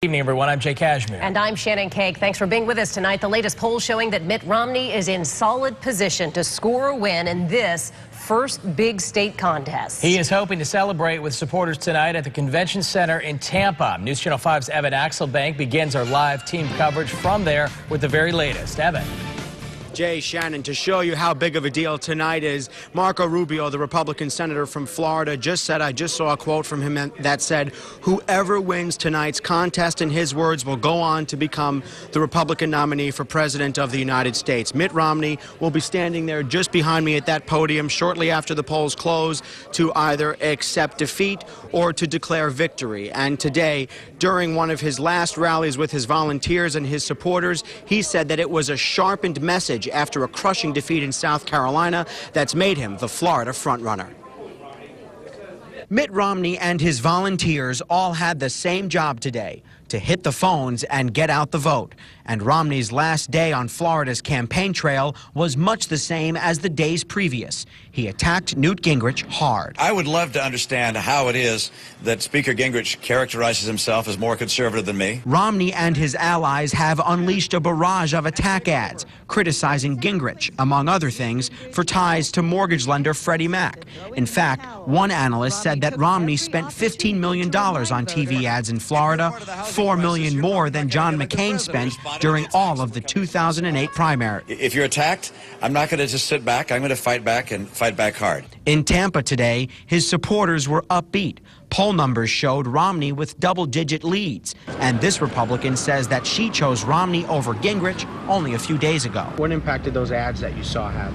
Good evening, everyone. I'm Jay Cashmere. And I'm Shannon Cake. Thanks for being with us tonight. The latest poll showing that Mitt Romney is in solid position to score a win in this first big state contest. He is hoping to celebrate with supporters tonight at the Convention Center in Tampa. News Channel 5's Evan Axelbank begins our live team coverage from there with the very latest. Evan. Jay, Shannon, to show you how big of a deal tonight is, Marco Rubio, the Republican senator from Florida, just said, I just saw a quote from him that said, whoever wins tonight's contest, in his words, will go on to become the Republican nominee for President of the United States. Mitt Romney will be standing there just behind me at that podium shortly after the polls close to either accept defeat or to declare victory. And today, during one of his last rallies with his volunteers and his supporters, he said that it was a sharpened message after a crushing defeat in South Carolina that's made him the Florida frontrunner. Mitt Romney and his volunteers all had the same job today, to hit the phones and get out the vote. And Romney's last day on Florida's campaign trail was much the same as the days previous. He attacked Newt Gingrich hard. I would love to understand how it is that Speaker Gingrich characterizes himself as more conservative than me. Romney and his allies have unleashed a barrage of attack ads, criticizing Gingrich, among other things, for ties to mortgage lender Freddie Mac. In fact, one analyst said that Romney spent $15 million on TV ads in Florida, $4 million more than John McCain spent during all of the 2008 primary. If you're attacked, I'm not going to just sit back. I'm going to fight back and fight back hard. In Tampa today, his supporters were upbeat. Poll numbers showed Romney with double-digit leads. And this Republican says that she chose Romney over Gingrich only a few days ago. What impact did those ads that you saw have?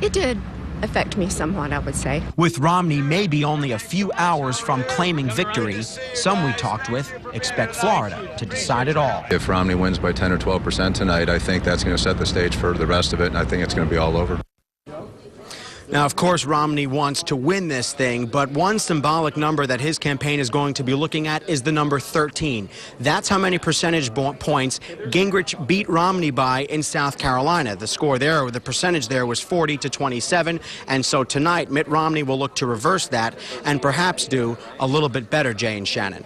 It did affect me somewhat, I would say. With Romney maybe only a few hours from claiming victory, some we talked with expect Florida to decide it all. If Romney wins by 10 or 12% tonight, I think that's going to set the stage for the rest of it, and I think it's going to be all over. Now, of course, Romney wants to win this thing, but one symbolic number that his campaign is going to be looking at is the number 13. That's how many percentage points Gingrich beat Romney by in South Carolina. The score there, the percentage there was 40 to 27, and so tonight Mitt Romney will look to reverse that and perhaps do a little bit better, Jay and Shannon.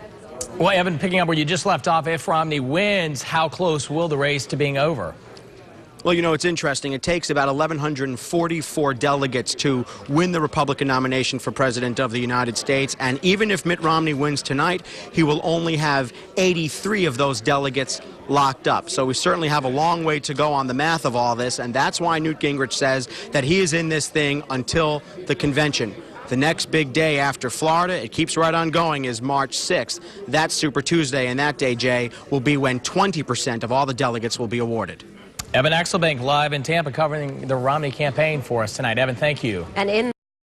Well, Evan, picking up where you just left off, if Romney wins, how close will the race to being over? Well, you know, it's interesting. It takes about 1,144 delegates to win the Republican nomination for President of the United States. And even if Mitt Romney wins tonight, he will only have 83 of those delegates locked up. So we certainly have a long way to go on the math of all this. And that's why Newt Gingrich says that he is in this thing until the convention. The next big day after Florida, it keeps right on going, is March 6th. That's Super Tuesday, and that day, Jay, will be when 20% of all the delegates will be awarded. Evan Axelbank live in Tampa covering the Romney campaign for us tonight. Evan, thank you. And in